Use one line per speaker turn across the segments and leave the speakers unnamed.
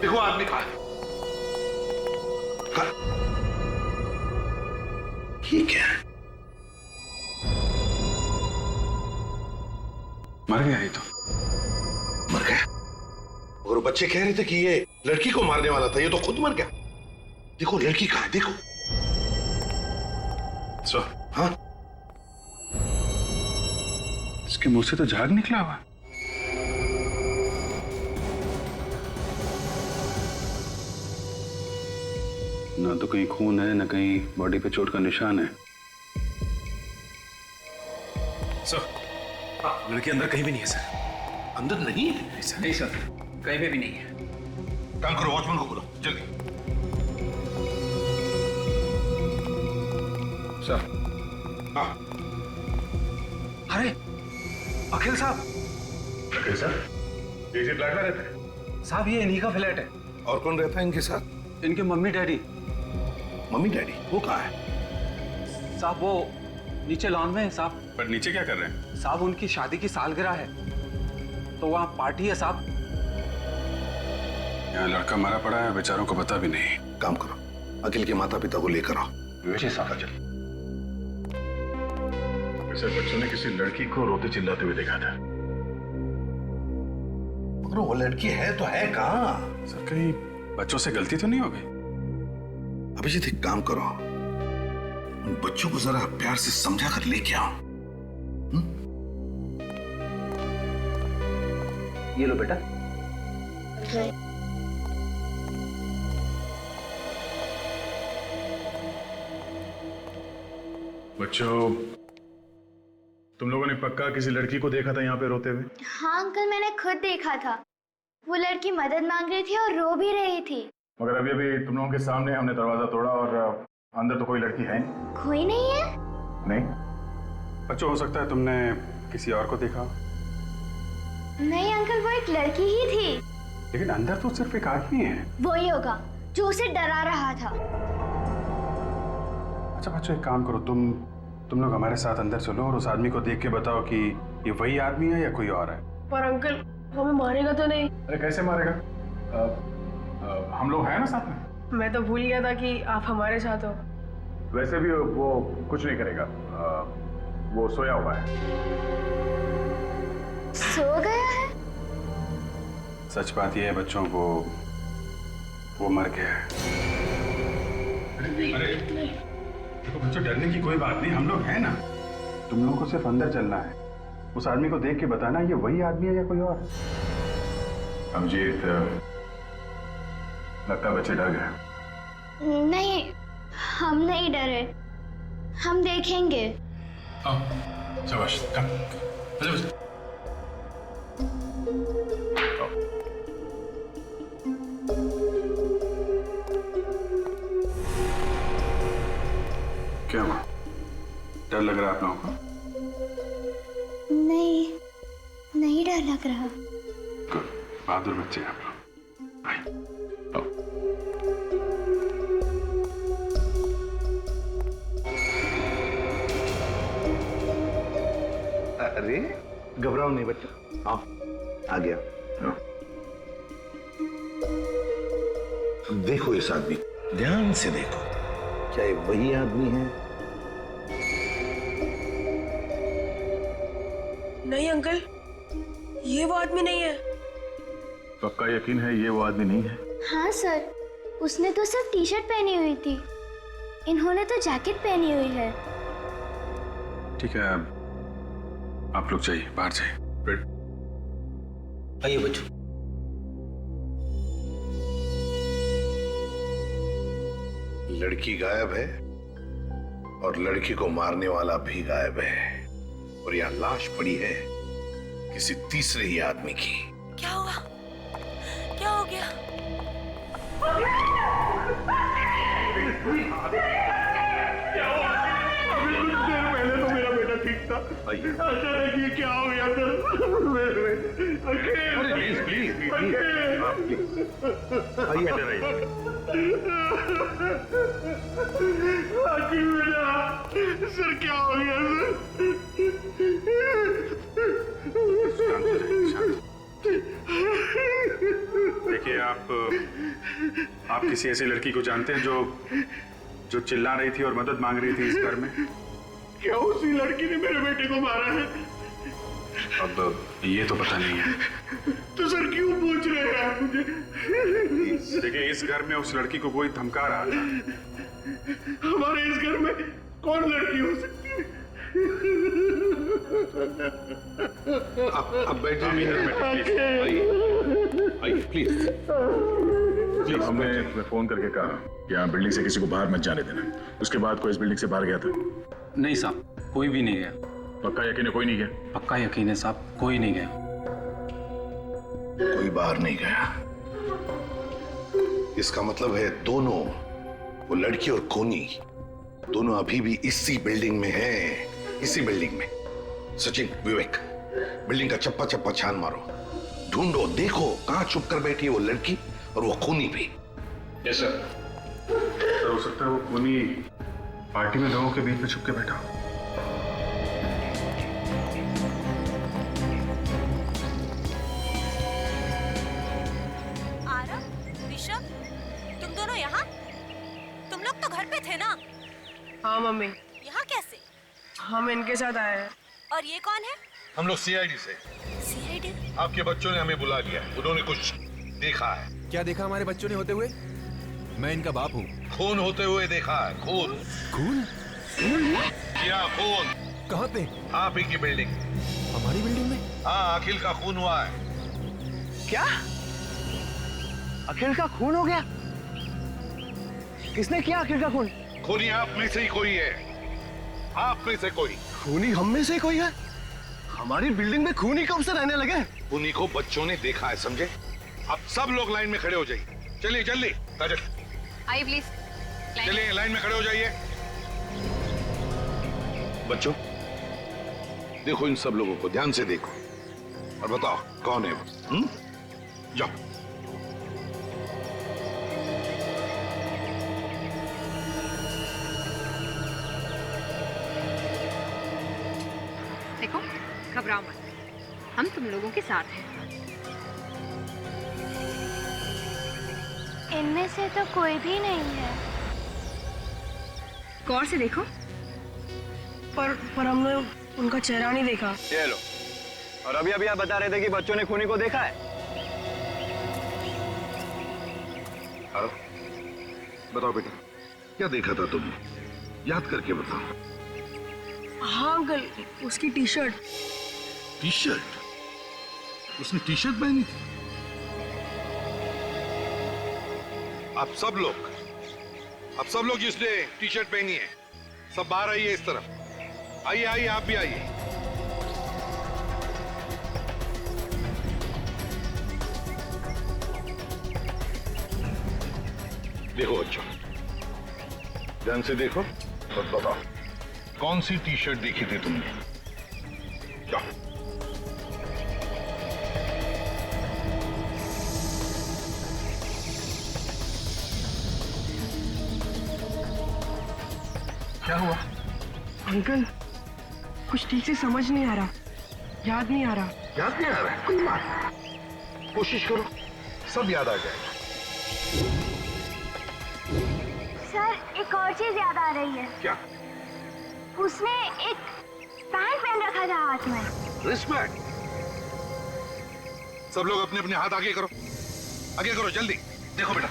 देखो आदमी कहाँ है? ये क्या है?
मर गया ये तो।
मर गया? और बच्चे कह रहे थे कि ये लड़की को मारने वाला था, ये तो खुद मर गया। देखो लड़की कहाँ है, देखो।
सर,
हाँ,
इसके मुंह से तो झाग निकला हुआ। ना तो कहीं खून है, ना कहीं बॉडी पे चोट का निशान है।
सर, लड़की अंदर कहीं भी नहीं है सर।
अंदर नहीं है?
नहीं सर, कहीं पे भी नहीं है।
काम करो, वॉचमैन को बुलाओ जल्दी।
सर।
हाँ।
अरे अखिल साहब।
अखिल सर, ये इसी फ्लैट में रहते हैं?
साहब ये इन्हीं का फ्लैट है।
और कौन रहता है इनके साथ?
इनके मम्मी डैडी।
Mummy daddy? वो कहाँ है?
साहब वो नीचे लॉन में है साहब।
पर नीचे क्या कर रहे हैं?
साहब उनकी शादी की सालगिरह है तो वहाँ पार्टी है साहब।
यहाँ लड़का मारा पड़ा है, बेचारों को पता भी नहीं।
काम करो, अखिल के माता पिता को लेकर आओ।
जी साहब।
वैसे बच्चों ने किसी लड़की को रोते चिल्लाते हुए देखा था, मगर वो लड़की है तो है कहाँ?
सर कहीं बच्चों से गलती तो नहीं हो गई?
अभिजीत एक काम करो, उन बच्चों को जरा प्यार से समझा कर लेके आओ।
ये लो बेटा।
बच्चों, तुम लोगों ने पक्का किसी लड़की को देखा था यहाँ पे रोते हुए?
हाँ अंकल, मैंने खुद देखा था। वो लड़की मदद मांग रही थी और रो भी रही थी।
मगर अभी अभी तुम लोगों के सामने हमने दरवाजा तोड़ा और अंदर तो कोई लड़की है नहीं।
कोई नहीं है?
नहीं बच्चों, हो सकता है तुमने किसी और को देखा।
नहीं अंकल, वो एक लड़की ही थी।
लेकिन अंदर तो सिर्फ एक आदमी है।
वही होगा जो उसे डरा रहा था।
अच्छा बच्चों, एक काम करो, तुम लोग हमारे साथ अंदर चलो और उस आदमी को देख के बताओ कि ये वही आदमी है या कोई और है।
पर अंकल हमें मारेगा तो नहीं?
अरे कैसे मारेगा? हम लोग हैं ना साथ में।
मैं तो भूल गया था कि आप हमारे साथ हो।
वैसे भी वो कुछ नहीं करेगा, वो सोया हुआ है।
सो गया है?
सच बात यह है बच्चों, वो मर गया है। अरे देखो बच्चों, डरने की कोई बात नहीं, हम लोग हैं ना। तुम लोगों को सिर्फ अंदर चलना है, उस आदमी को देख के बताना ये वही आदमी है या कोई और। अभिजीत, लगता है बच्चे डर गए।
नहीं, हम नहीं डरे, हम देखेंगे।
शाबाश, क्या हुआ? डर लग रहा है आप लोगों को?
नहीं, नहीं डर लग रहा।
गुड, बहादुर बच्चे आप लोग। आइए, आओ।
अरे घबराओ नहीं बच्चा, आओ, आ गया। देखो इस आदमी, ध्यान से देखो, क्या ये वही आदमी है?
नहीं अंकल, ये वो आदमी नहीं है।
पक्का यकीन है ये वो आदमी नहीं है?
हाँ सर, उसने तो सिर्फ टी शर्ट पहनी हुई थी, इन्होंने तो जैकेट पहनी हुई है।
ठीक है, आप लोग जाइए, बाहर जाइए।
आइए बच्चों।
लड़की गायब है और लड़की को मारने वाला भी गायब है, और यहाँ लाश पड़ी है किसी तीसरे ही आदमी की।
क्या हुआ? क्या हो गया?
पहले तो मेरा बेटा ठीक था, अचानक ये क्या हो गया सर? प्लीज प्लीज सर, क्या हो गया सर?
देखिए, आप आप किसी ऐसी लड़की को जानते हैं जो चिल्ला रही थी और मदद मांग रही थी इस घर में?
क्या उसी लड़की ने मेरे बेटे को मारा है?
अब ये तो पता नहीं है।
तो सर क्यों पूछ रहे हैं आप मुझे?
देखिए, इस घर में उस लड़की को कोई धमका रहा था।
हमारे इस घर में कौन लड़की हो सकती है? अब बैठ जाइए, आइए प्लीज।
जब हमने फोन करके कहा कि यहाँ बिल्डिंग से किसी को बाहर मत जाने देना, उसके बाद कोई इस बिल्डिंग से बाहर गया था?
नहीं साहब, कोई भी नहीं गया।
पक्का यकीन है कोई नहीं गया?
पक्का यकीन है साहब, कोई नहीं गया।
कोई बाहर नहीं गया। इसका मतलब है दोनों, वो लड़की और खूनी, दोनों अभी भी इसी बिल्डिंग में हैं, इसी बिल्डिंग में। सचिन, विवेक, बिल्डिंग का चप्पा चप्पा छान मारो, ढूंढो, देखो कहां छुप कर बैठी है वो लड़की और वो खूनी भी।
Yes sir. सर, हो सकता है वो खूनी पार्टी में लोगों के बीच में छुप के बैठा हो।
तुम दोनों यहाँ? तुम लोग तो घर पे थे ना?
हाँ मम्मी,
यहाँ कैसे?
हम इनके साथ आए हैं।
और ये कौन है?
हम लोग सीआईडी से।
सीआईडी?
आपके बच्चों ने हमें बुला लिया, उन्होंने कुछ देखा है।
क्या देखा हमारे बच्चों ने होते हुए? मैं इनका बाप हूँ।
खून होते हुए देखा है, खून।
खून?
क्या खून?
कहाँ पे?
आप ही की बिल्डिंग।
हमारी बिल्डिंग में?
हाँ, अखिल का खून हुआ है।
क्या? अखिल का खून हो गया? किसने किया अखिल का खून?
खूनी आप में से ही कोई है, आप में से कोई।
खूनी हम में से ही कोई है? हमारी बिल्डिंग में खूनी कब से रहने लगे?
खूनी को बच्चों ने देखा है, समझे? अब सब लोग लाइन में खड़े हो जाइए। चलिए जल्दी, काजल
आइए प्लीज।
चलिए लाइन में खड़े हो जाइए। बच्चों, देखो इन सब लोगों को ध्यान से देखो और बताओ कौन है वो। जाओ।
देखो, घबराओ मत, हम तुम लोगों के साथ हैं।
इनमें से तो कोई भी नहीं है।
गौर से देखो।
पर हमने उनका चेहरा नहीं देखा।
ये लो, और अभी अभी आप बता रहे थे कि बच्चों ने खूनी को देखा है।
बताओ बेटा, क्या देखा था तुमने? याद करके बताओ।
हाँ अंकल, उसकी टी शर्ट।
T shirt? उसने टी शर्ट पहनी थी? आप सब लोग जिसने टी शर्ट पहनी है, सब बाहर आइए इस तरफ। आइए आइए, आप भी आइए। देखो बच्चों, ध्यान से देखो और बताओ कौन सी टी शर्ट देखी थी तुमने? जाओ।
क्या हुआ?
अंकल, कुछ ठीक से समझ नहीं आ रहा, याद नहीं आ रहा।
याद नहीं आ रहा है? कोई बात नहीं, कोशिश करो, सब याद आ जाएगा।
सर, एक और चीज याद आ रही है।
क्या?
उसने एक पैंट पहन रखा था हाथ में।
रिस्पेक्ट। सब लोग अपने अपने हाथ आगे करो, आगे करो जल्दी। देखो बेटा,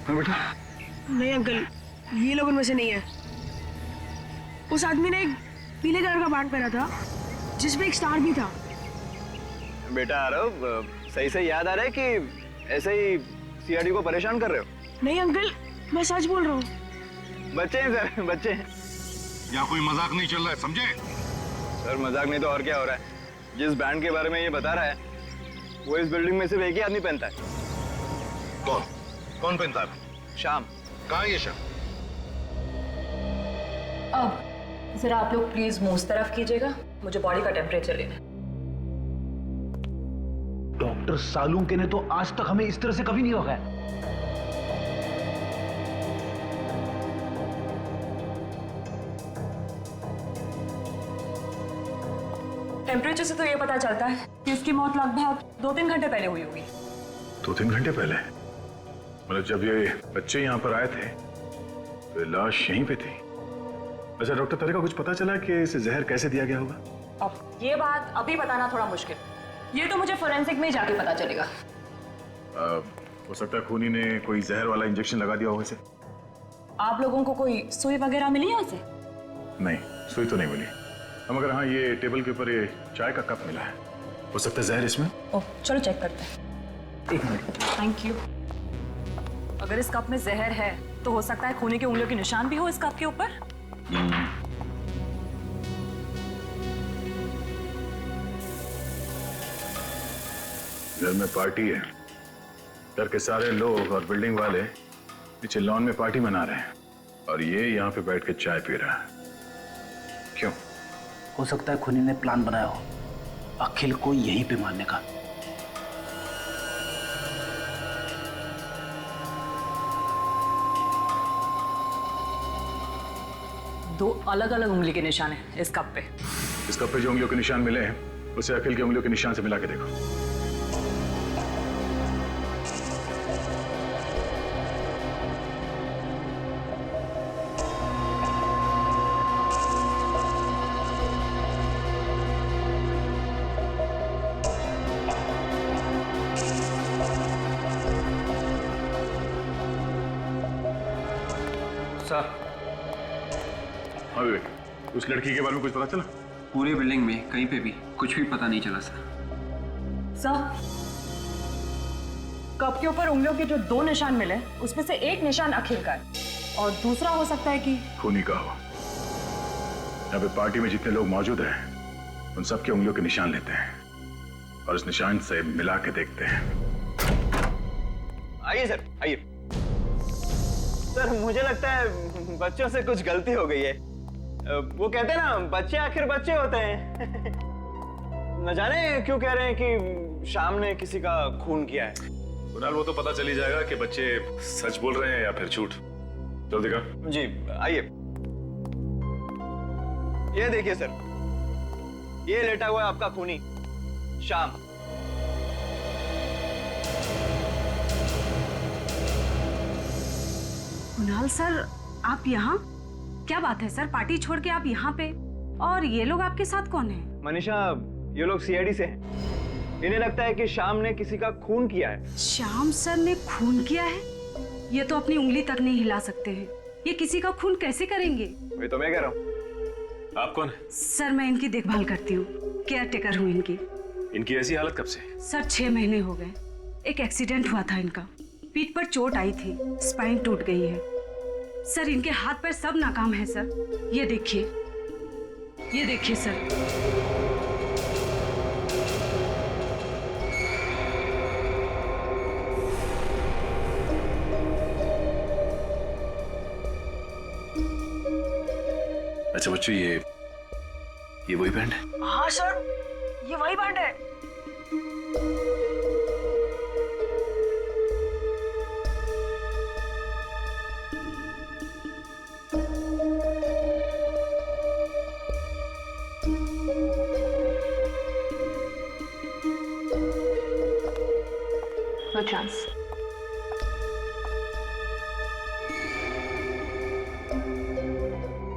हाँ बेटा।
नहीं अंकल, ये लोग उनमें से नहीं है। उस आदमी ने एक पीले कलर का पैंट पहना था जिसमें एक स्टार भी था।
बेटा आरव, सही से याद आ रहा है कि ऐसे ही सीआईडी को परेशान कर रहे हो?
नहीं अंकल, मैं सच बोल रहा हूँ।
बच्चे हैं सर, बच्चे हैं।
यहाँ कोई मजाक नहीं चल रहा है, समझे?
सर मजाक नहीं तो और क्या हो रहा है? जिस बैंड के बारे में ये बता रहा है, वो इस बिल्डिंग में सिर्फ एक ही आदमी पहनता है।
कौन? कौन पहनता है?
शाम।
कहाँ है ये शाम?
अब जरा आप लोग प्लीज मुंह उस तरफ कीजिएगा, मुझे बॉडी का टेम्परेचर लेना है।
डॉक्टर सालुंके ने तो आज तक हमें इस तरह से कभी नहीं रोका है।
टेम्परेचर से तो ये पता चलता है कि उसकी मौत लगभग 2-3 घंटे पहले हुई होगी।
2-3 घंटे पहले? मतलब जब ये बच्चे यहाँ पर आए थे तो ये लाश यहीं पे थी। अच्छा डॉक्टर, तेरे को कुछ पता चला कि इसे जहर कैसे दिया गया होगा?
अब ये बात अभी बताना थोड़ा मुश्किल, ये तो मुझे फोरेंसिक में ही जाके पता चलेगा।
हो सकता है खूनी ने कोई जहर वाला इंजेक्शन लगा दिया हो इसे।
आप लोगों को कोई सुई वगैरह मिली है उसे?
नहीं, सुई तो नहीं मिली। मगर हाँ, ये टेबल के ऊपर ये चाय का कप मिला है, हो सकता है जहर इसमें।
ओह, चलो चेक करते हैं।
1 मिनट।
Thank you. अगर इस कप में जहर है तो हो सकता है खूनी के उंगलियों के निशान भी हो इस कप के ऊपर।
घर में पार्टी है, घर के सारे लोग और बिल्डिंग वाले नीचे लॉन में पार्टी मना रहे हैं और ये यहाँ पे बैठ के चाय पी रहा है। क्यों?
हो सकता है खूनी ने प्लान बनाया हो अखिल को यहीं पे मारने का।
दो अलग अलग उंगली के निशान है इस कप पे।
इस कप पे जो उंगलियों के निशान मिले हैं उसे अखिल की उंगलियों के निशान से मिला के देखो।
सर,
हाँ विवेक, उस लड़की के बारे में कुछ पता चला?
पूरी बिल्डिंग में कहीं पे भी कुछ भी पता नहीं चला सर।
सर, कप के ऊपर उंगलियों के जो 2 निशान मिले उसमें से एक निशान अखिल का है और दूसरा हो सकता है कि
खूनी का हो। यहाँ पे पार्टी में जितने लोग मौजूद हैं उन सबके उंगलियों के निशान लेते हैं और इस निशान से मिला के देखते हैं।
आइए सर, आइए। सर, मुझे लगता है बच्चों से कुछ गलती हो गई है। वो कहते हैं ना, बच्चे आखिर बच्चे होते हैं। न जाने क्यों कह रहे हैं कि शाम ने किसी का खून किया है।
कुणाल, वो तो पता चल ही जाएगा कि बच्चे सच बोल रहे हैं या फिर झूठ। चल दिखा।
जी आइए। ये देखिए सर, ये लेटा हुआ है आपका खूनी शाम।
कुणाल सर, आप यहाँ? क्या बात है सर, पार्टी छोड़ के आप यहाँ पे? और ये लोग आपके साथ कौन है?
मनीषा, ये लोग सीआईडी से हैं। इन्हें लगता है कि शाम ने किसी का खून किया है।
श्याम सर ने खून किया है? ये तो अपनी उंगली तक नहीं हिला सकते हैं। ये किसी का खून कैसे करेंगे?
वही तो मैं कह रहा हूँ।
आप कौन है?
सर, मैं इनकी देखभाल करती हूँ, केयर टेकर हूँ इनकी।
इनकी ऐसी हालत कब से?
सर, 6 महीने हो गए। एक एक्सीडेंट हुआ था इनका, पीठ पर चोट आई थी, स्पाइन टूट गई है। सर, इनके हाथ पैर सब नाकाम है सर। ये देखिए, ये देखिए सर।
अच्छा बच्चों, ये वही बैंड है?
हाँ सर, ये वही बैंड है।
No chance.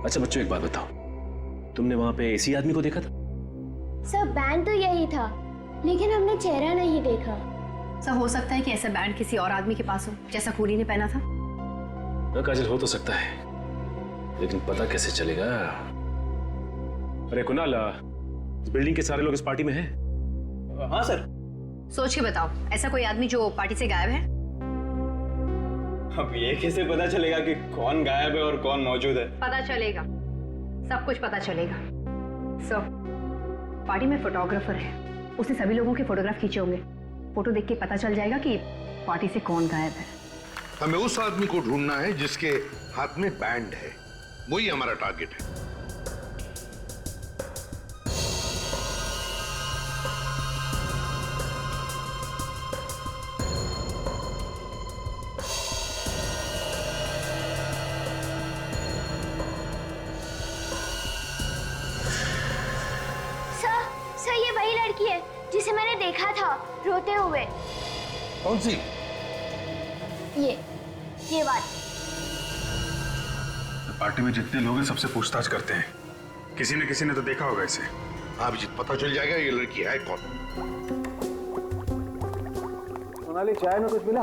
अच्छा बच्चों, एक बात बताओ, तुमने वहां पे इसी आदमी को देखा था?
सर, बैंड तो यही था, लेकिन हमने चेहरा नहीं देखा।
सर, हो सकता है कि ऐसा बैंड किसी और आदमी के पास हो, जैसा खूनी ने पहना था।
ना काजल, हो तो सकता है, लेकिन पता कैसे चलेगा? अरे कुणाल, इस बिल्डिंग के सारे लोग इस पार्टी में हैं?
हाँ सर।
सोच के बताओ, ऐसा कोई आदमी जो पार्टी से गायब है?
अब ये कैसे पता चलेगा कि कौन गायब है और कौन मौजूद है?
पता चलेगा, सब कुछ पता चलेगा। सर, पार्टी में फोटोग्राफर है, उसने सभी लोगों के फोटोग्राफ खींचे होंगे। फोटो देख के पता चल जाएगा कि पार्टी से कौन गायब है।
हमें उस आदमी को ढूंढना है जिसके हाथ में बैंड है, वही हमारा टारगेट है।
सर, लड़की है जिसे मैंने देखा था रोते हुए।
कौन सी?
ये बात।
पार्टी में जितने लोग हैं सबसे पूछताछ करते हैं, किसी ने तो देखा होगा इसे।
हाँ अभिजीत, पता चल जाएगा ये लड़की है कौन।
सोनाली, चाय में कुछ मिला?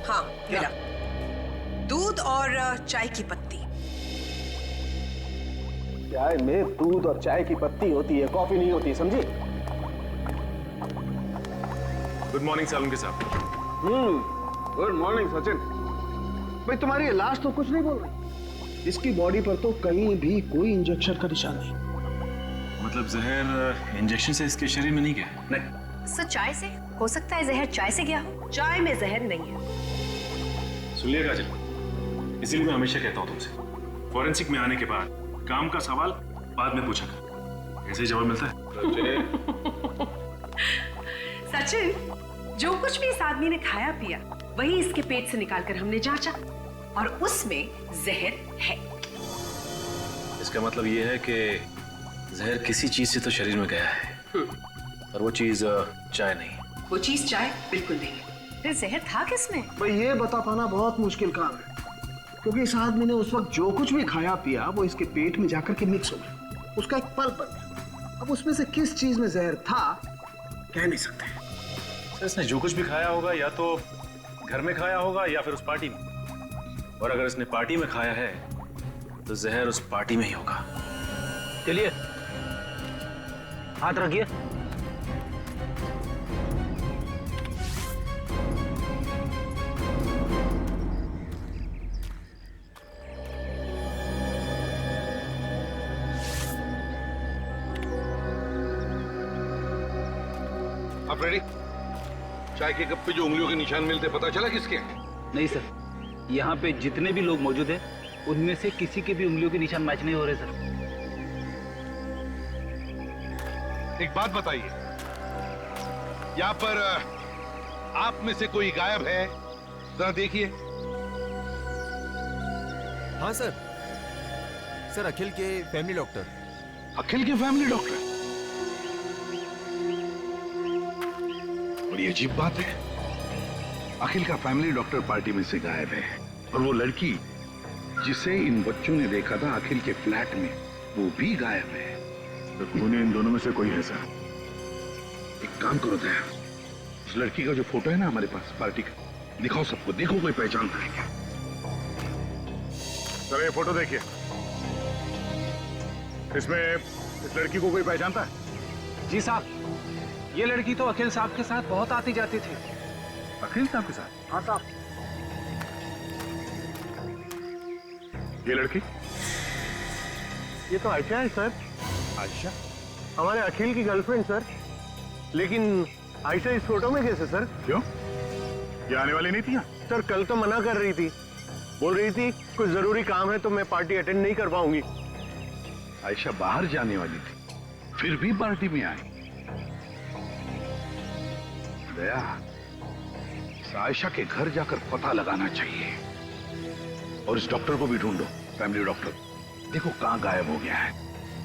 हाँ मिला, दूध और चाय की पत्ती।
चाय में दूध और चाय की पत्ती होती है, कॉफी नहीं होती, समझी?
गुड मॉर्निंग सालुंके साहब।
Good morning Sachin. भाई तुम्हारी लाश तो कुछ नहीं बोल रही। इसकी बॉडी पर तो कहीं भी कोई इंजेक्शन का निशान नहीं।
मतलब जहर इंजेक्शन से इसके शरीर में नहीं गया?
नहीं।
सर चाय से हो सकता है जहर चाय से गया हो। चाय में जहर नहीं है।
सुन लिया काजल, इसीलिए मैं हमेशा कहता हूँ तुमसे, फॉरेंसिक में आने के बाद काम का सवाल बाद में पूछा कर। ऐसे ही जवाब मिलता है।
सचिन, जो कुछ भी इस आदमी ने खाया पिया वही इसके पेट से निकालकर हमने जांचा और उसमें जहर है।
इसका मतलब ये है कि जहर किसी चीज से तो शरीर में गया है और वो चीज चाय नहीं है।
वो चीज चाय बिल्कुल नहीं है।
फिर जहर था किसमें?
भाई ये बता पाना बहुत मुश्किल काम है, क्योंकि इस आदमी ने उस वक्त जो कुछ भी खाया पिया वो इसके पेट में जाकर के मिक्स हो गया, उसका एक पल्प बन गया। अब उसमें से किस चीज में जहर था कह नहीं सकते।
सर इसने जो कुछ भी खाया होगा या तो घर में खाया होगा या फिर उस पार्टी में, और अगर इसने पार्टी में खाया है तो जहर उस पार्टी में ही होगा।
चलिए हाथ रखिए।
आप रेडी? चाय के कप पे जो उंगलियों के निशान मिलते पता चला किसके हैं?
नहीं सर, यहाँ पे जितने भी लोग मौजूद हैं उनमें से किसी के भी उंगलियों के निशान मैच नहीं हो रहे सर।
एक बात बताइए, यहाँ पर आप में से कोई गायब है? जरा देखिए।
हाँ सर, सर अखिल के फैमिली डॉक्टर।
अखिल के फैमिली डॉक्टर? बड़ी अजीब बात है, अखिल का फैमिली डॉक्टर पार्टी में से गायब है और वो लड़की जिसे इन बच्चों ने देखा था अखिल के फ्लैट में वो भी गायब है।
तो खूनी इन दोनों में से कोई है सर।
एक काम करो दया, उस लड़की का जो फोटो है ना हमारे पास पार्टी का, दिखाओ सबको, देखो कोई पहचानता है क्या।
सर ये फोटो देखिए, इसमें इस लड़की को कोई पहचानता है?
जी साहब, ये लड़की तो अखिल साहब के साथ बहुत आती जाती थी।
अखिल साहब के साथ?
हाँ साहब।
ये लड़की?
ये तो आयशा है सर।
आयशा?
हमारे अखिल की गर्लफ्रेंड सर। लेकिन आयशा इस फोटो में कैसे सर?
क्यों, ये आने वाली नहीं थी यहाँ?
सर कल तो मना कर रही थी, बोल रही थी कुछ जरूरी काम है तो मैं पार्टी अटेंड नहीं कर पाऊंगी।
आयशा बाहर जाने वाली थी, फिर भी पार्टी में आई। दया, इस आयशा के घर जाकर पता लगाना चाहिए और इस डॉक्टर को भी ढूंढो, फैमिली डॉक्टर। देखो कहां गायब हो गया है।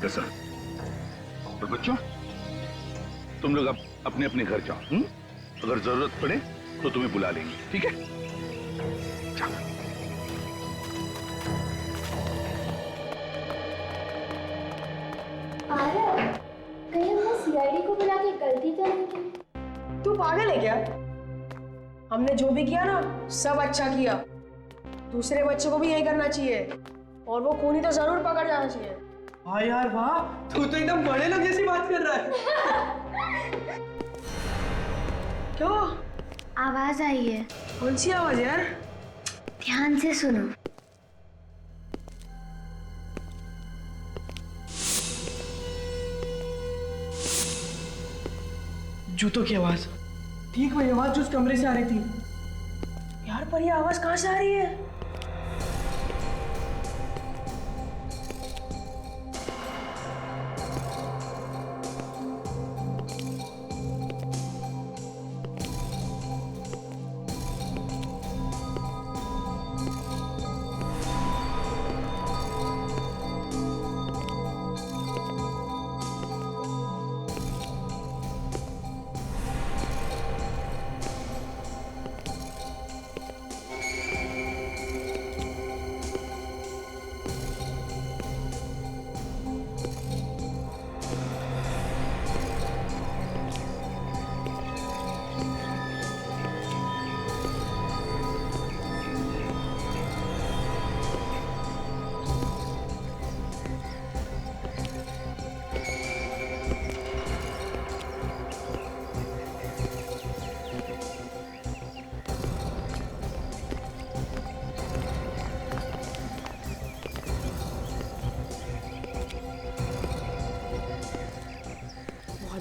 कैसा?
तो बच्चों तुम लोग अब अपने अपने घर जाओ, अगर जरूरत पड़े तो तुम्हें बुला लेंगे, ठीक है? चलो।
कहीं हमने सीआईडी को बुला के गलती तो नहीं की?
तू पागल है क्या? हमने जो भी किया ना सब अच्छा किया। दूसरे बच्चों को भी यही करना चाहिए और वो खूनी तो जरूर पकड़ जाना चाहिए।
हाँ यार वाह, तू तो एकदम बड़े लोग जैसी बात कर रहा है।
क्यों?
आवाज आई है।
कौन सी आवाज यार?
ध्यान से सुनो।
जूतों की आवाज। ठीक वही आवाज जो उस कमरे से आ रही थी।
यार पर ये आवाज कहाँ से आ रही है?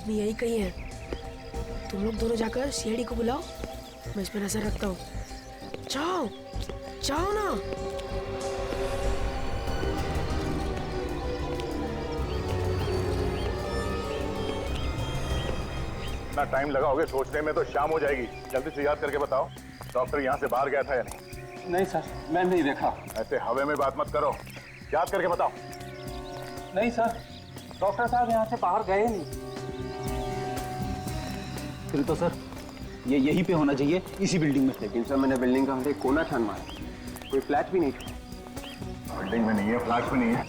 आदमी यही कहीं है। तुम लोग दोनों जाकर सीआईडी को बुलाओ, मैं इस पर नजर रखता हूँ। जाओ जाओ ना।
इतना टाइम लगाओगे सोचने में तो शाम हो जाएगी। जल्दी से याद करके बताओ, डॉक्टर यहाँ से बाहर गया था या नहीं?
नहीं सर, मैं नहीं देखा।
ऐसे हवे में बात मत करो, याद करके बताओ।
नहीं सर, डॉक्टर साहब यहाँ से बाहर गए नहीं। फिर तो सर ये यहीं पे होना चाहिए, इसी बिल्डिंग में। लेकिन सर मैंने बिल्डिंग का हर एक कोना छान मारा, कोई फ्लैट भी नहीं था।
बिल्डिंग में नहीं है, फ्लैट में नहीं है,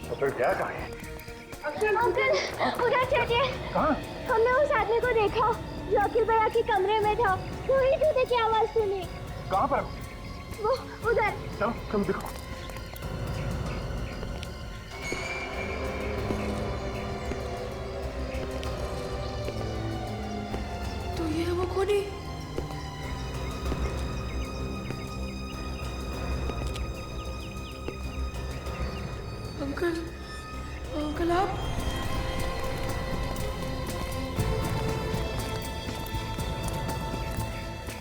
तो फिर क्या कहा है?
अंकल उधर चलिए।
कहाँ?
हमने उस आदमी को देखा जो अखिल भैया के कमरे में था। वही जूते की आवाज सुनी।
कहाँ पर?
वो उधर।
चलो तुम दिखो।
तो ये वो कोनी। अंकल, अंकल आप?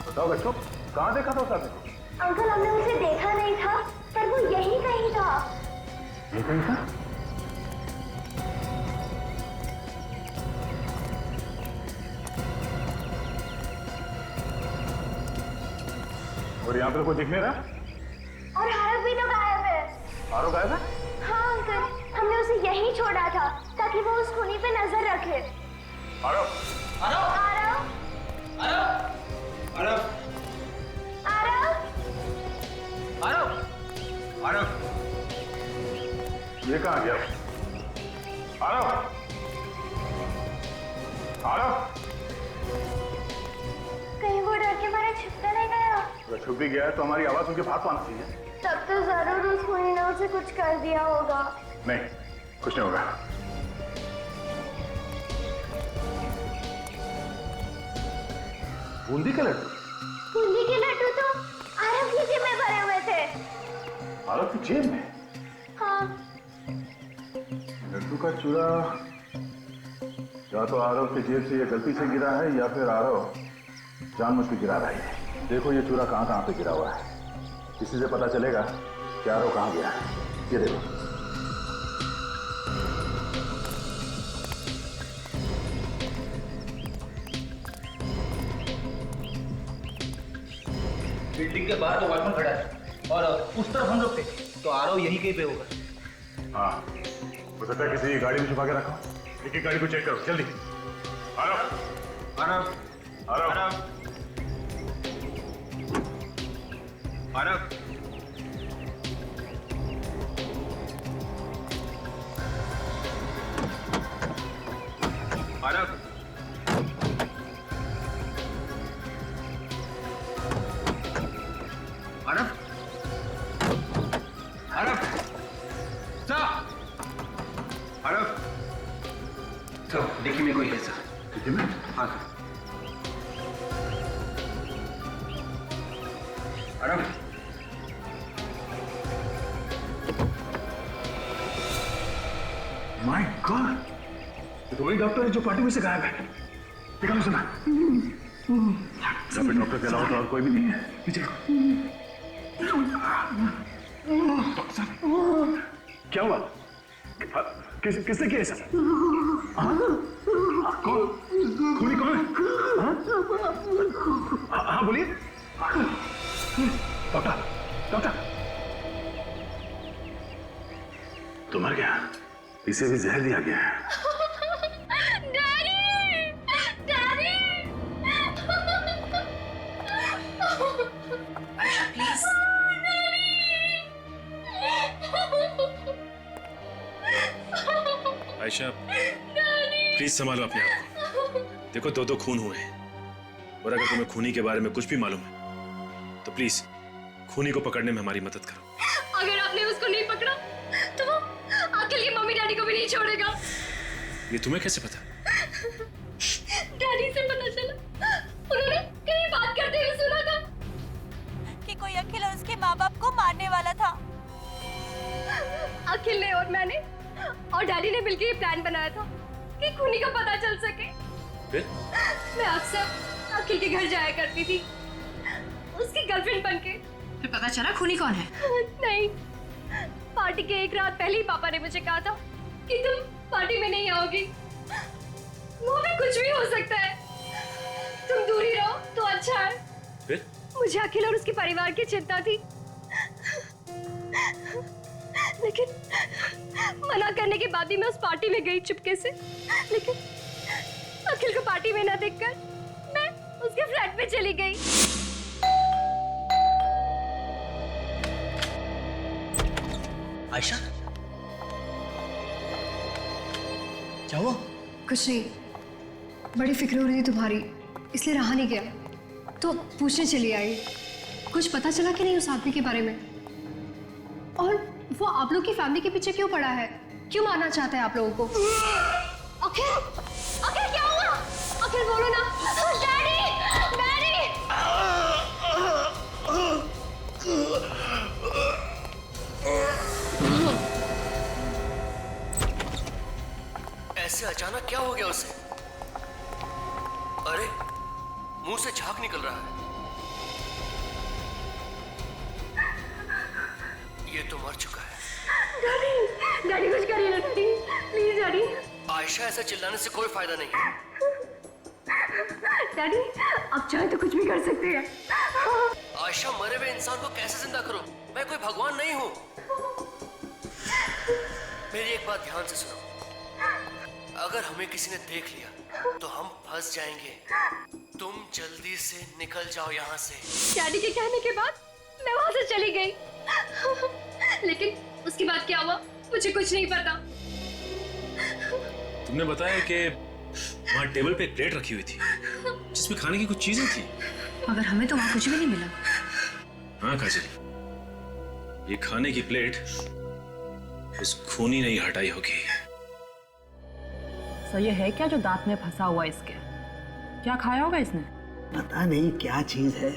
बताओ बच्चों, कहाँ देखा था उस आदमी को?
अंकल हमने उसे देखा नहीं था, पर वो यहीं कहीं था।
ये कहीं था? और यहाँ पर कोई दिख नहीं रहा?
और आरव भी तो गायब है।
आरव गायब है?
हाँ अंकल, हमने उसे यहीं छोड़ा था ताकि वो उस खूनी पे नजर रखे।
आरव!
आरव! आरव!
आरव!
आरव!
आरव! आरव!
ये कहाँ गया? आरव! आरव!
कहीं वो डर के मारे छिप तो नहीं गया?
अगर छुप भी गया है तो हमारी आवाज उनके पास आना चाहिए।
तब तो जरूर उस खूनी ने उसे कुछ कर दिया होगा।
नहीं, कुछ नहीं होगा। बूंदी के लड्डू?
बूंदी के लड्डू तो आरव की जेब में भरे हुए थे।
आरव की जेब में?
हाँ।
लड्डू का चूड़ा या तो आरव की जेब से ये गलती से गिरा है या फिर आरव जानबूझ के गिरा रहा है। देखो ये चूड़ा कहाँ कहाँ पे गिरा हुआ है, इसी से पता चलेगा कि आरव कहाँ गया है। ये देखो।
बिल्डिंग के बाहर तो वॉचमैन खड़ा है और उस तरफ हम लोग थे, तो आरव यहीं कहीं पे होगा।
हाँ, हो सकता है किसी गाड़ी में छुपा के रखा। एक एक गाड़ी को चेक करो जल्दी। आरव!
आरव!
आरव!
आरव! आरव! आरव! आरव! आरव! सर! आरव! सर, देखिए में कोई है सर।
देखिए में?
हाँ सर। आरव!
माय गॉड, ये तो वही डॉक्टर है जो पार्टी में से गायब है। देखा ना, सुना? सब पे डॉक्टर के अलावा तो और कोई भी नहीं है। पीछे डॉक्टर साहब, क्या हुआ? किसने किया ऐसा? कौन? खूनी कौन है? हाँ बोलिए। डॉक्टर, डॉक्टर, तो मर गया, इसे भी जहर दिया गया है।
Daddy! Daddy!
Please.
Ayesha, please संभालो अपने आप को। देखो दो खून हुए हैं, और अगर तुम्हें खूनी के बारे में कुछ भी मालूम है तो प्लीज खूनी को पकड़ने में हमारी मदद करो।
अगर आपने उसको नहीं पकड़ा तो वो अखिल की मम्मी डैडी को भी नहीं छोड़ेगा।
ये तुम्हें कैसे पता?
डैडी से पता चला, उन्होंने कहीं बात करते हुए सुना था
कि कोई अखिल और उसके माँ बाप को मारने वाला था।
अखिल ने और मैंने और डैडी ने मिलकर ये प्लान बनाया था कि खूनी का पता चल सके।
फिर?
मैं अक्सर अखिल के घर जाया करती थी, उसकी गर्लफ्रेंड बनके।
फिर पता चला खूनी कौन है?
नहीं, पार्टी के एक रात पहले ही पापा ने मुझे कहा था कि तुम पार्टी में नहीं आओगी। वो भी कुछ भी हो सकता है, तुम दूर ही रहो तो अच्छा है।
फिर?
मुझे अखिल और उसके परिवार की चिंता थी, लेकिन मना करने के बाद भी मैं उस पार्टी में गई चुपके से। लेकिन अखिल को पार्टी में ना देखकर मैं उसके फ्लैट में चली गई।
आयशा, क्या हुआ?
कुछ नहीं, बड़ी फिक्र हो रही है तुम्हारी, इसलिए रहा नहीं गया, तो पूछने चली आई। कुछ पता चला कि नहीं उस आदमी के बारे में? और वो आप लोग की फैमिली के पीछे क्यों पड़ा है? क्यों मारना चाहता है आप लोगों को?
अखिल, अखिल क्या हुआ? अखिल बोलो ना। Daddy, daddy.
ऐसे अचानक क्या हो गया उसे? अरे, मुंह से झाग निकल रहा है। ये तो मर चुका है।
डैडी, डैडी कुछ करिए ना डैडी, प्लीज डैडी।
आयशा, ऐसा चिल्लाने से कोई फायदा नहीं है।
डैडी, आप चाहे तो कुछ भी कर सकते हैं।
आयशा, मरे हुए इंसान को कैसे जिंदा करो? मैं कोई भगवान नहीं हूँ। मेरी एक बात ध्यान से सुनो, अगर हमें किसी ने देख लिया तो हम फंस जाएंगे। तुम जल्दी से निकल जाओ यहाँ से।
डैडी के कहने के बाद मैं वहां से चली गई, लेकिन उसके बाद क्या हुआ मुझे कुछ नहीं पता।
तुमने बताया कि वहाँ टेबल पे एक प्लेट रखी हुई थी जिसमें खाने की कुछ चीजें थी,
मगर हमें तो वहाँ कुछ भी नहीं मिला।
हाँ काजल, ये खाने की प्लेट उस खूनी ने ही हटाई होगी।
सर ये है क्या जो दांत में फंसा हुआ इसके? क्या खाया होगा इसने?
पता नहीं क्या चीज है,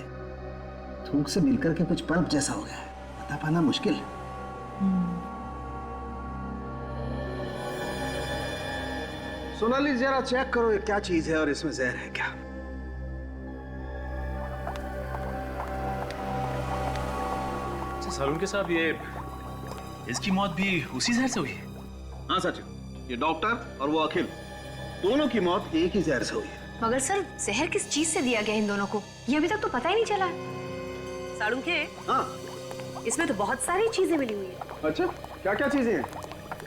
थूक से मिलकर के कुछ पल्प जैसा हो गया है, बता पाना मुश्किल। सोनाली, जरा चेक करो ये क्या चीज है और इसमें जहर है क्या?
सालून के साहब, ये इसकी मौत भी उसी जहर से हुई है?
हाँ सचिन, ये डॉक्टर और वो अखिल, दोनों की मौत एक ही जहर से हुई है।
मगर सर, जहर किस चीज से दिया गया इन दोनों को, ये अभी तक तो पता ही नहीं चला।
साड़ू के
हाँ,
इसमें तो बहुत सारी चीजें मिली हुई है।
अच्छा, क्या क्या चीजें हैं?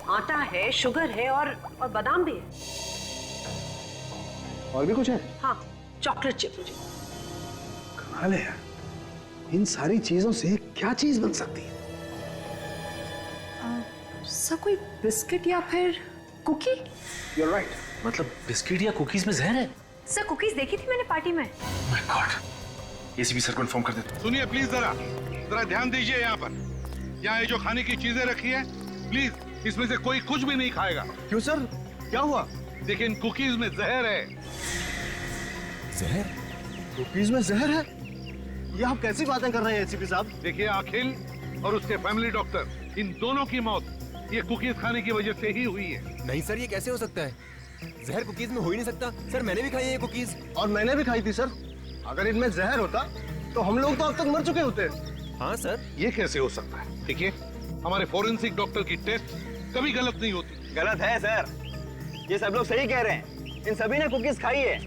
आटा है, शुगर है और बादाम भी है।
और भी कुछ है?
हाँ, चॉकलेट चिप।
कमाल है यार, इन सारी चीजों से क्या चीज बन सकती है?
सर कोई बिस्किट या फिर कुकी?
You're right.
मतलब बिस्किट या कुकीज में जहर है?
सर कुकीज देखी थी मैंने पार्टी में।
My God, एसीपी सर को इन्फॉर्म कर देता हूं।
सुनिए प्लीज, जरा ध्यान दीजिए। यहाँ पर यहाँ ये जो खाने की चीजें रखी है, प्लीज इसमें से कोई कुछ भी नहीं खाएगा।
क्यों सर, क्या हुआ?
देखिए, इन कुकीज में जहर है।
जहर?
कुकीज में जहर है? ये आप कैसी बातें कर रहे हैं एसीपी साहब?
देखिए, अखिल और उसके फैमिली डॉक्टर, इन दोनों की मौत ये कुकीज खाने की वजह से ही हुई है।
नहीं सर, ये कैसे हो सकता है? जहर कुकीज में हो ही नहीं सकता। सर मैंने भी खाई है ये कुकीज।
और मैंने भी खाई थी सर। अगर इनमें जहर होता तो हम लोग तो अब तक मर चुके होते।
हाँ सर।
ये कैसे हो सकता है? देखिए, हमारे फोरेंसिक डॉक्टर की टेस्ट कभी गलत नहीं होती।
गलत है सर, ये सब लोग सही कह रहे हैं। इन सभी ने कुकीज खाई है,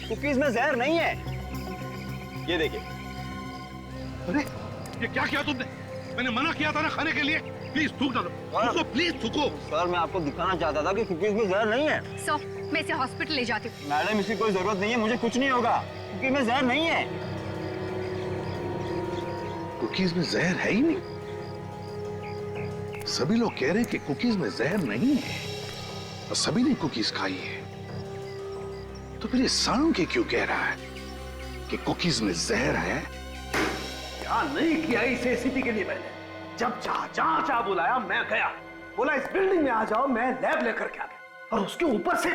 कुकीज में जहर नहीं है। ये देखिए।
अरे, ये क्या किया तुमने? मैंने मना किया था ना खाने के लिए। प्लीज थूक डालो, थूको, प्लीज थूको।
सर मैं आपको दिखाना चाहता था कि कुकीज में जहर नहीं है।
सो मैं इसे हॉस्पिटल ले जाती हूँ।
मैडम, इसकी कोई जरूरत नहीं है, मुझे कुछ नहीं होगा। कुकीज में जहर नहीं है।
कुकीज में जहर है ही नहीं। सभी लोग कह रहे हैं कि कुकीज में जहर नहीं है और सभी ने कुकीज खाई है। तो फिर ये साड़ू के क्यों कह रहा है कि कुकीज में जहर है?
क्या नहीं किया इस एसीपी के लिए मैंने। जब चाह जहां चाह बुलाया मैं गया, बोला इस बिल्डिंग में आ जाओ, मैं लैब लेकर के आ गया। और उसके ऊपर से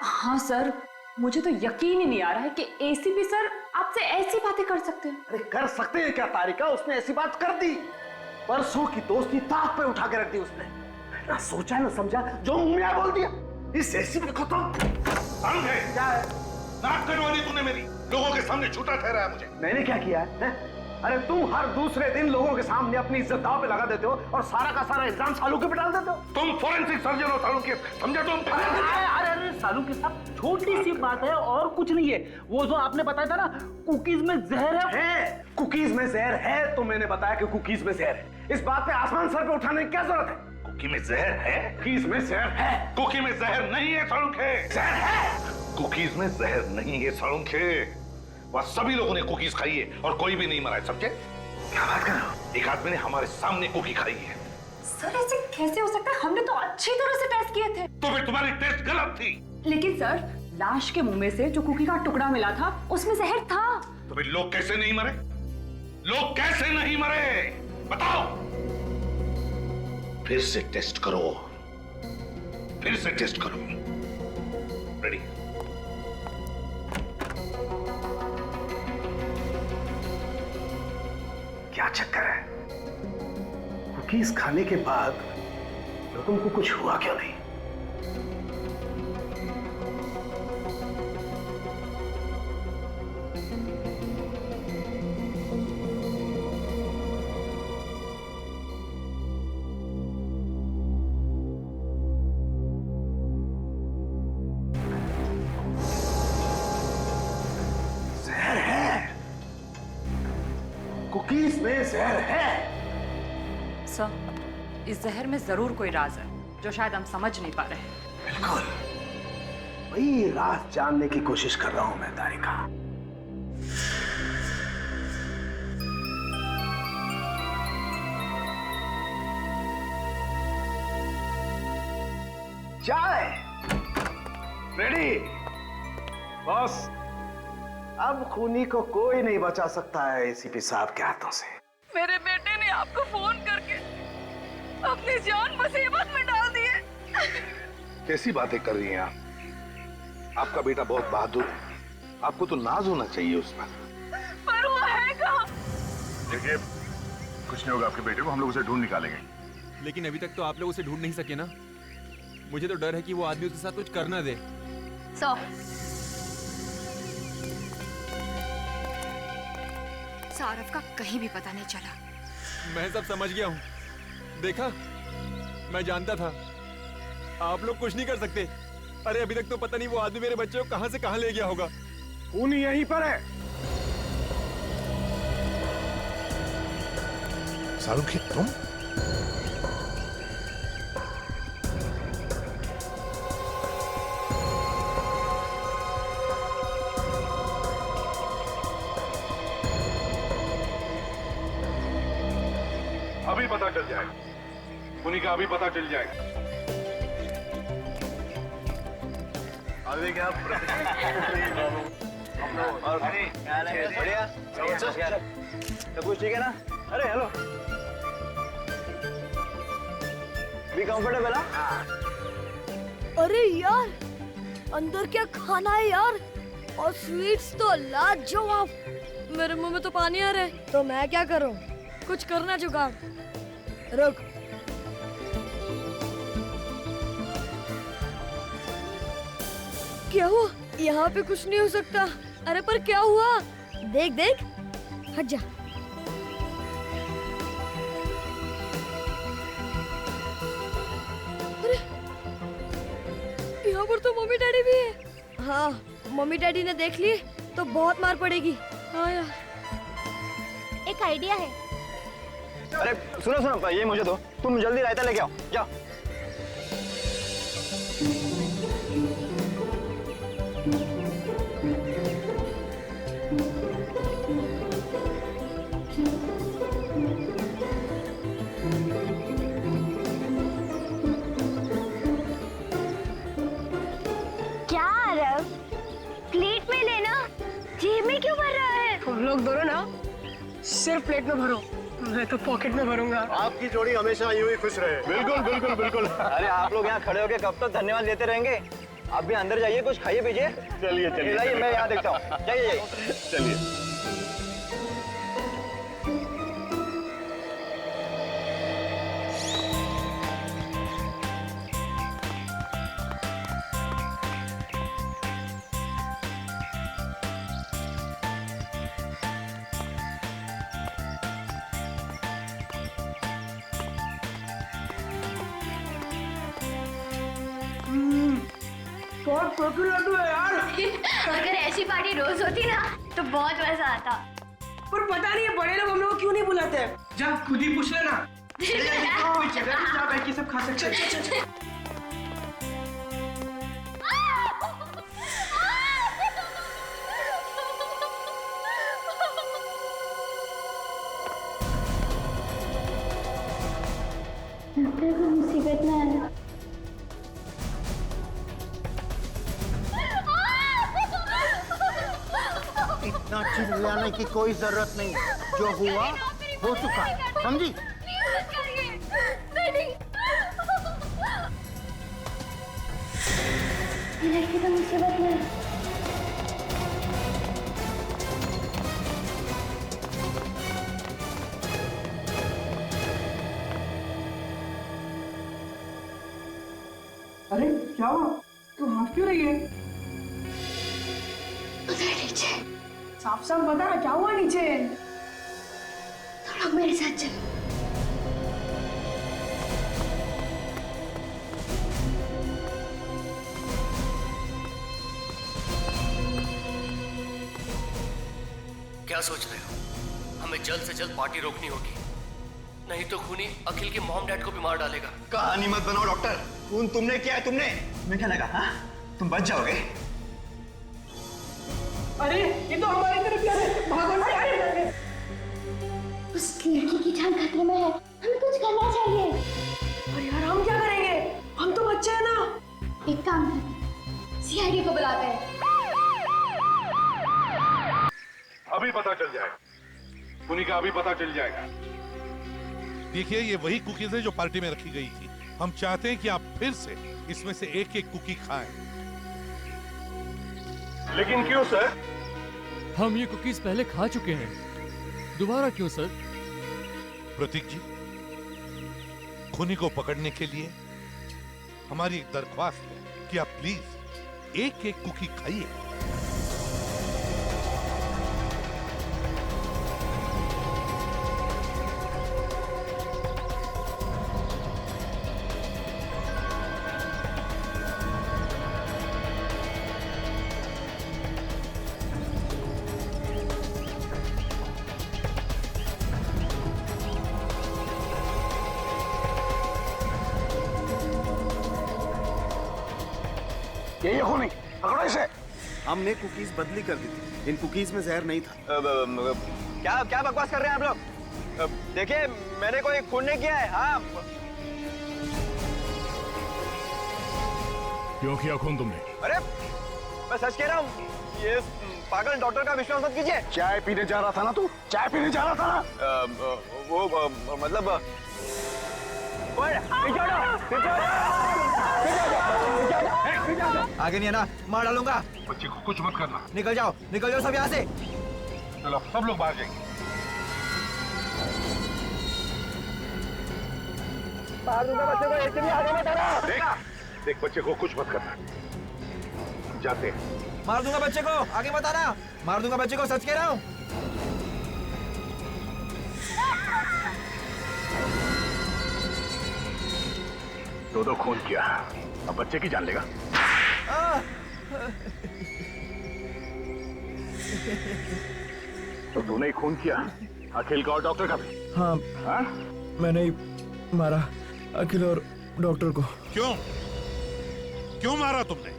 हाँ सर, मुझे तो यकीन ही नहीं आ रहा है कि एसीपी सर आपसे ऐसी बातें कर सकते हैं।
अरे कर सकते हैं क्या तारिका, उसने ऐसी बात कर दी। परसों की दोस्ती ताक पे उठा के रख दी उसने। ना सोचा ना समझा, जो मुंह में आया बोल दिया। इस एसीपी को तो
सारुण है
क्या है?
नाक कटवा दी तूने मेरी, लोगों के सामने झूठा ठहराया मुझे।
मैंने क्या किया है? अरे तुम हर दूसरे दिन लोगों के सामने अपनी इज्जत दांव पे लगा देते हो और सारा का सारा इल्जाम सालू के पे डाल देते हो।
तुम फोरेंसिक सर्जन हो सालू के, समझे तुम?
अरे सालू के साथ छोटी सी बात है और कुछ नहीं है। वो जो आपने बताया था ना कुकीज में जहर है, कुकीज में जहर है तो मैंने बताया कि कुकीज में जहर है। इस बात पे आसमान सर पे उठाने की क्या जरूरत है?
कुकी में जहर है?
कुकीज में जहर है।
कुकी में जहर नहीं है सालू के।
जहर है।
कुकीज में जहर नहीं है सालू के। वह सभी लोगों ने कुकीज खाई है और कोई भी नहीं मरा है, समझे?
क्या बात कर रहे हो?
एक आदमी ने हमारे सामने कुकी खाई है।
सर ऐसे कैसे हो सकता है? हमने तो अच्छी तरह से टेस्ट किए थे।
तो फिर तुम्हारी टेस्ट गलत थी।
लेकिन सर लाश के मुंह में से जो कुकी का टुकड़ा मिला था उसमें जहर था।
तो फिर लोग कैसे नहीं मरे? लोग कैसे नहीं मरे बताओ? फिर से टेस्ट करो, फिर से टेस्ट करो। रेडी?
क्या चक्कर है? कुकीज खाने के बाद लोगों को कुछ हुआ क्यों नहीं? जहर है, कुकीज में जहर है।
सर इस जहर में जरूर कोई राज है जो शायद हम समझ नहीं पा रहे हैं।
बिल्कुल वही राज जानने की कोशिश कर रहा हूं मैं तारिका। चाय रेडी? बॉस अब खूनी को कोई नहीं बचा सकता है एसीपी साहब के हाथों से।
मेरे बेटे ने आपको फोन करके अपनी जान मुसीबत में डाल दी है।
कैसी बातें कर रही हैं आप? आपका बेटा बहुत बहादुर है, आपको तो नाज होना चाहिए उस पर
वो है कहाँ?
देखिए कुछ नहीं होगा आपके बेटे को, हम लोग उसे ढूंढ निकालेंगे।
लेकिन अभी तक तो आप लोग उसे ढूंढ नहीं सके ना। मुझे तो डर है कि वो आदमी उसके साथ कुछ कर ना दे।
सौरभ का कहीं भी पता नहीं चला।
मैं सब समझ गया हूँ। देखा, मैं जानता था आप लोग कुछ नहीं कर सकते। अरे अभी तक तो पता नहीं वो आदमी मेरे बच्चे को कहां से कहां ले गया होगा।
खूनी यहीं पर है।
शाहरुख तुम?
अभी पता चल जाएगा, खूनी का अभी पता चल जाएगा।
अभी क्या और बढ़िया सब कुछ ठीक है ना? अरे हेलो, भी कंफर्टेबल?
अरे यार अंदर क्या खाना है यार, और स्वीट्स तो लाजवाब। मेरे मुंह में तो पानी आ रहा है। तो मैं क्या करूं? कुछ करना जुगाड़। रुक, क्या हुआ? यहाँ पे कुछ नहीं हो सकता। अरे पर क्या हुआ? देख देख, हट जा। अरे यहाँ पर तो मम्मी डैडी भी है। हाँ, मम्मी डैडी ने देख लिए तो बहुत मार पड़ेगी। हाँ यार,
एक आइडिया है।
अरे सुनो सुनो, ये मुझे दो, तुम जल्दी रायता लेके आओ, जाओ।
क्या आरव, प्लेट में लेना, जेब में क्यों भर रहा है?
तुम लोग दोनों ना सिर्फ प्लेट में भरो, मैं तो पॉकेट में भरूंगा।
आपकी जोड़ी हमेशा यूं ही खुश रहे। बिल्कुल बिल्कुल बिल्कुल। अरे आप लोग यहाँ खड़े होके कब तक धन्यवाद देते रहेंगे? आप भी अंदर जाइए, कुछ खाइए पीजिए। चलिए चलिए, मैं यहाँ देखता हूँ। जाइए जाइए, चलिए।
लड्डू है यार।
अगर ऐसी पार्टी रोज होती ना तो बहुत मजा आता।
पर पता नहीं है बड़े लोग हम लोग को क्यों नहीं बुलाते। जा खुद ही पूछ लेना। कोई जगह पे जा बैठ के सब खा सकते हैं।
मुसीबत में आया।
इतना चिल्लाने की कोई जरूरत नहीं, जो हुआ हो चुका, समझी?
लड़की तो मुसीबत में है।
अरे क्या हुआ? तू हंस क्यों रही है?
उधर नीचे।
साफ साफ बता क्या हुआ नीचे?
तुम लोग मेरे साथ चलो।
क्या सोच रहे हो? हमें जल्द से जल्द पार्टी रोकनी होगी, नहीं तो खूनी अखिल के मॉम डैड को भी मार डालेगा।
कहानी मत बनाओ डॉक्टर। खून तुमने किया है, तुमने। तुम्हें क्या लगा? हाँ, तुम बच जाओगे?
अरे ये तो हमारी तरफ जा रहे हैं। भागो ना यार।
उस लड़की की जान खतरे में है, हमें कुछ करना चाहिए।
अरे यार हम क्या करेंगे? हम तो बच्चे हैं ना।
एक काम करते, सीआईडी को बुलाते हैं।
अभी पता चल जाएगा, खूनी का अभी पता चल जाएगा।
देखिए, ये वही कुकीज है जो पार्टी में रखी गई थी। हम चाहते हैं कि आप फिर से इसमें से एक एक कुकी खाएं।
लेकिन क्यों सर?
हम ये कुकीज पहले खा चुके हैं, दोबारा क्यों सर?
प्रतीक जी, खूनी को पकड़ने के लिए हमारी एक दरख्वास्त है कि आप प्लीज एक एक कुकी खाइए।
ये खूनी, पकड़ो इसे। हमने कुकीज बदली कर दी थी, इन कुकीज में जहर नहीं था।
क्या क्या बकवास कर रहे हैं आप लोग? देखिए, मैंने कोई खून नहीं किया है। हाँ,
क्यों किया खून तुमने?
अरे मैं सच कह रहा हूँ। ये पागल डॉक्टर का विश्वास मत कीजिए।
चाय पीने जा रहा था ना तू? चाय पीने जा रहा था ना?
वो मतलब आगे नहीं है ना, मार डालूंगा।
बच्चे को कुछ मत करना।
निकल जाओ सब यहाँ से।
चलो सब लोग बाहर जाएंगे।
मार दूंगा बच्चे को, एक भी आगे मत आना।
देख बच्चे को कुछ मत करना। जाते हैं।
मार दूंगा बच्चे को, आगे मत आना। मार दूंगा बच्चे को, सच कह रहा हूँ।
दो खून किया, अब बच्चे की जान लेगा। तो तूने ही खून किया, अखिल का और डॉक्टर का भी?
हाँ,
हाँ?
मैंने ही मारा अखिल और डॉक्टर को।
क्यों मारा तुमने?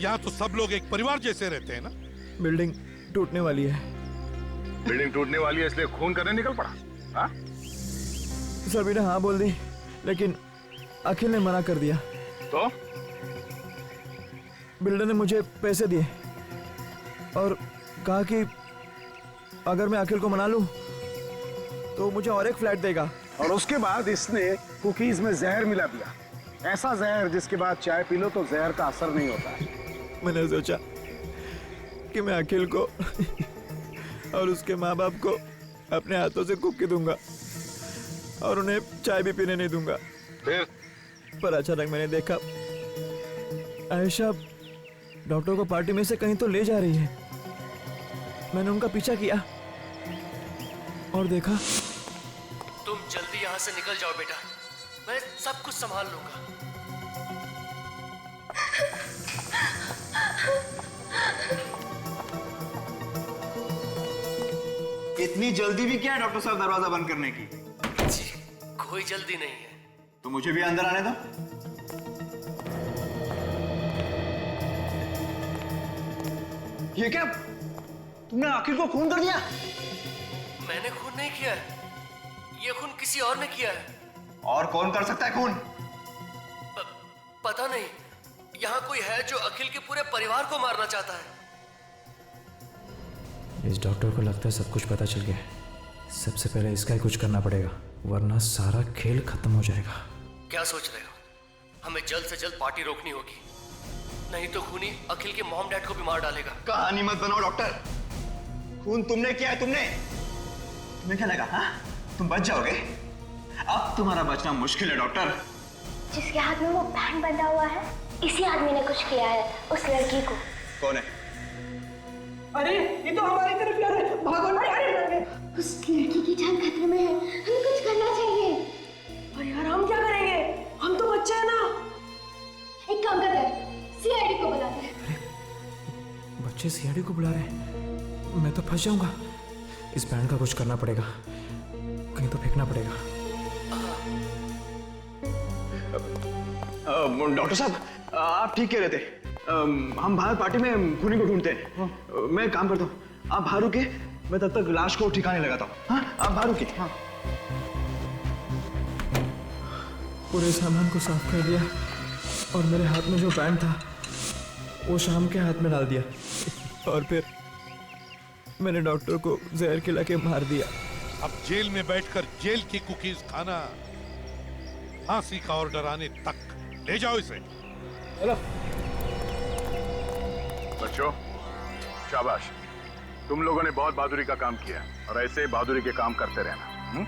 यहाँ तो सब लोग एक परिवार जैसे रहते हैं ना।
बिल्डिंग टूटने वाली है।
बिल्डिंग टूटने वाली है इसलिए खून करने निकल पड़ा? हाँ?
सभी ने हाँ बोल दी, लेकिन अखिल ने मना कर दिया।
तो
बिल्डर ने मुझे पैसे दिए और कहा कि अगर मैं अखिल को मना लूं तो मुझे और एक फ्लैट देगा।
और उसके बाद इसने कुकीज में जहर मिला दिया, ऐसा जहर जिसके बाद चाय पी लो तो जहर का असर नहीं होता है।
मैंने सोचा कि मैं अखिल को और उसके माँ बाप को अपने हाथों से कुकी दूंगा और उन्हें चाय भी पीने नहीं दूंगा। पर अचानक मैंने देखा आयशा डॉक्टर को पार्टी में से कहीं तो ले जा रही है। मैंने उनका पीछा किया और देखा।
तुम जल्दी यहाँ से निकल जाओ बेटा, मैं सब कुछ संभाल लूंगा।
इतनी जल्दी भी क्या है डॉक्टर साहब दरवाजा बंद करने की?
जी कोई जल्दी नहीं है।
तो मुझे भी अंदर आने दो। ये क्या, तुमने अखिल को खून कर दिया?
मैंने खून नहीं किया है, ये खून किसी और ने किया है।
और कौन कर सकता है खून?
पता नहीं, यहाँ कोई है जो अखिल के पूरे परिवार को मारना चाहता है।
इस डॉक्टर को लगता है सब कुछ पता चल गया है। सबसे पहले इसका ही कुछ करना पड़ेगा, वरना सारा खेल खत्म हो जाएगा।
क्या सोच रहे हो? हमें जल्द से जल्द पार्टी रोकनी होगी, नहीं तो खूनी अखिल के मॉम डैड को भी मार डालेगा।
कहानी मत बनाओ डॉक्टर। खून तुमने किया है, तुम्हें क्या लगा? हाँ, तुम बच जाओगे? अब तुम्हारा बचना मुश्किल है डॉक्टर।
जिसके हाथ में वो बैंड बंधा हुआ है, इसी आदमी ने कुछ किया है उस लड़की को।
कौन है?
अरे ये तो हमारी तरफ यार है, भागो ना यार।
उस लड़की की जान खतरे में है, हमें कुछ करना चाहिए।
और यार हम क्या करेंगे? हम तो बच्चे हैं ना।
एक काम करते हैं, सीआईडी को बुलाते हैं।
बच्चे सीआईडी को बुला रहे हैं, मैं तो फंस जाऊंगा। इस बैंड का कुछ करना पड़ेगा, कहीं तो फेंकना पड़ेगा।
डॉक्टर साहब, आप ठीक कह रहे थे। हम बाहर पार्टी में खूनी को ढूंढते हैं। मैं एक काम करता हूँ, आप बाहर रुके, मैं तब तक लाश को ठिकाने लगाता हूँ। हाँ, आप बाहर रुके। हाँ।
पूरे सामान को साफ कर दिया और मेरे हाथ में जो बैंड था वो शाम के हाथ में डाल दिया, और फिर मैंने डॉक्टर को जहर खिला के मार दिया।
अब जेल में बैठकर जेल की कुकीज खाना, फांसी का ऑर्डर आने तक। ले जाओ इसे।
हेलो बच्चों, शाबाश, तुम लोगों ने बहुत बहादुरी का काम किया और ऐसे ही बहादुरी के काम करते रहना।